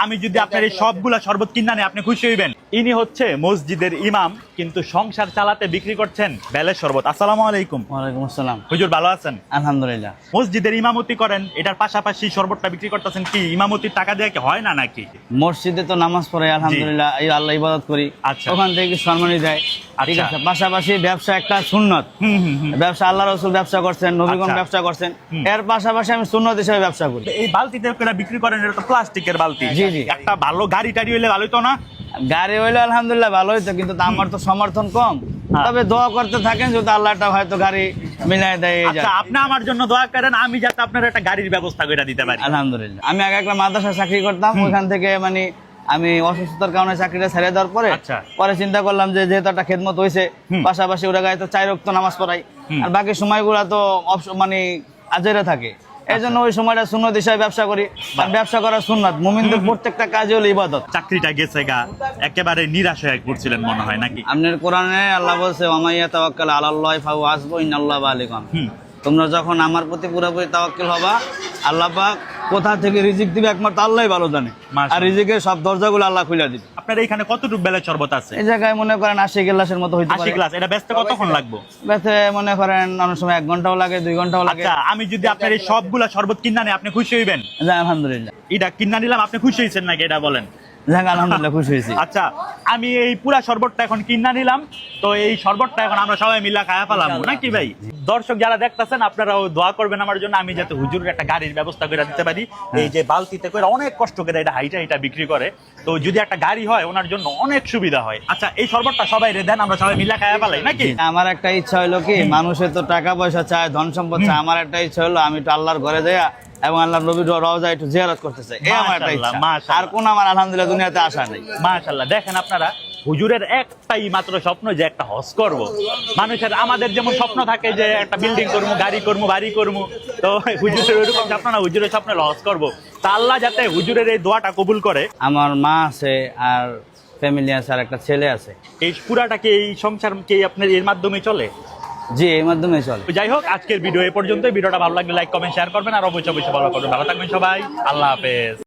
আমি যদি আপনার এই সবগুলা শরবত কিনা নেই আপনি খুশি হইবেন। ইনি হচ্ছে মসজিদের ইমাম, কিন্তু সংসার চালাতে বিক্রি করছেন বেলের শরবত। আসসালামু আলাইকুম। ওয়ালাইকুম আসসালাম। হুজুর ভালো আছেন? আলহামদুলিল্লাহ। মসজিদের ইমামতি করেন, এটার পাশাপাশি শরবতটা বিক্রি করতেছেন, কি ইমামতির টাকা দিয়ে কি হয় না নাকি? মসজিদে তো নামাজ পড়ে আলহামদুলিল্লাহ, এই আল্লাহ ইবাদত করি। আচ্ছা। ওখান থেকে সম্মানী দেয়। ঠিক আছে, পাশাপাশি ব্যবসা একটা সুন্নত। ব্যবসা আল্লাহ রাসূল ব্যবসা করছেন, নবীগণ আচ্ছা। ব্যবসা করছেন, এর পাশাপাশি আমি সুন্নত হিসেবে ব্যবসা করি। এই বালতিতে করে বিক্রি করেন, এটা তো প্লাস্টিকের বালতি। জি, জি। একটা ভালো গাড়ি টাড়ি হইলে ভালোই তো না? গাড়ি হইলে আলহামদুলিল্লাহ ভালো হইতো, কিন্তু আমার তো সমর্থন কম। হ্যাঁ। তবে দোয়া করতে থাকেন যদি আল্লাহটা হয়তো গাড়ি মিলাই দেয়। এই আচ্ছা, আপনি আমার জন্য দোয়া করেন, আমি যাতে আপনার একটা গাড়ির ব্যবস্থা করে দিতে পারি। আলহামদুলিল্লাহ। আমি আগে একটা মাদ্রাসা চাকরি করতাম, ওখান থেকে মানে আমি অসুস্থতার কারণে চাকরিটা ছেড়ে দেওয়ার পরে আচ্ছা। পরে চিন্তা করলাম যে যেহেতু একটা খেদমত হয়েছে, পাশাপাশি ওরা গায়ে তো 4 ওয়াক্ত নামাজ পড়াই, আর বাকি সময়গুলো তো মানে আজেরা থাকে। এই জন্য ওই সময়টা সুন্নত হিসাবে ব্যবসা করি। আর ব্যবসা করা সুন্নাত, মুমিনদের প্রত্যেকটা কাজে হলো ইবাদত। চাকরিটা গেছে গা, একেবারে নিরাশ হয়ে পড়ছিলেন মনে হয় নাকি? আপনার কোরআনে আল্লাহ বলছে ওয়ামাইয়া তাওয়াক্কাল আলাল্লাহি ফাহুয়া হাসবুহু ইন্নাল্লাহা বালিগুন। তোমরা যখন আমার প্রতি পুরোপুরি তাওয়াক্কুল হবা, আল্লাহ পাক কোথা থেকে রিজিক দিবে একমাত্র আল্লাহই ভালো জানে। মাশাআল্লাহ। আর রিজিকের সব দরজাগুলো আল্লাহ খুলে দিবে। আপনার এখানে কতটুকু বেলের শরবত আছে? এই জায়গায় মনে করেন 80 গ্লাসের মতো হইতে 80 পারে। গ্লাস। এটা বেচতে কতক্ষণ লাগবে? বেচতে মনে করেন অনেক সময় 1 ঘন্টাও লাগে, 2 ঘন্টাও লাগে। আচ্ছা, আমি যদি আপনার এই সবগুলা শরবত কিনা নেই আপনি খুশি হইবেন? যাক আলহামদুলিল্লাহ। এটা কিনা নিলাম, আপনি খুশি হয়েছেন নাকি এটা বলেন? যাক আলহামদুলিল্লাহ, খুশি হয়েছি। আচ্ছা, আমি এই পুরা শরবতটা এখন কিনা নিলাম, তো এই শরবতটা এখন আমরা সবাই মিলে খায়া ফেলাম নাকি ভাই? দর্শক যারা দেখতেছেন আপনারাও দোয়া করবেন আমার জন্য, আমি যাতে হুজুরের একটা গাড়ির ব্যবস্থা করে দিতে পারি। এই যে বালতিতে করে অনেক কষ্ট করে এটা হাইটা এটা বিক্রি করে, তো যদি একটা গাড়ি হয় ওনার জন্য অনেক সুবিধা হয়। আচ্ছা, এই শরবতটা সবাই দেন, আমরা সবাই মিলে খায়া ফেলাই নাকি? আমার একটা ইচ্ছা হলো কি, মানুষের তো টাকা পয়সা চায়, ধন সম্পদ চায়, আমার একটা ইচ্ছা হলো আমি একটু আল্লাহর ঘরে যাই এবং আল্লাহর নবীর রওজা একটু জিয়ারত করতে চাই। এই আমার একটা ইচ্ছা। মাশাআল্লাহ। আর কোন আমার আলহামদুলিল্লাহ দুনিয়াতে আশা নেই। মাশাআল্লাহ। দেখেন আপনারা, হুজুরের একটাই মাত্র স্বপ্ন যে একটা হজ করব। মানুষের আমাদের যেমন স্বপ্ন থাকে যে একটা বিল্ডিং করবো, গাড়ি করবো, বাড়ি করবো, তো হুজুরের ওইরকম স্বপ্ন না, হুজুরের স্বপ্ন হলো হজ করবো। তা আল্লাহ যাতে হুজুরের এই দোয়াটা কবুল করে। আমার মা আছে, আর ফ্যামিলি আছে, আর একটা ছেলে আছে। এই পুরাটাকে, এই সংসার কি আপনার এর মাধ্যমে চলে? জি, এই মাধ্যমে চলে। যাই হোক, আজকের ভিডিও এ পর্যন্ত। ভিডিওটা ভালো লাগলে লাইক কমেন্ট শেয়ার করবেন, আর অবশ্যই অবশ্যই ফলো করবেন। ভালো থাকবেন সবাই, আল্লাহ হাফেজ।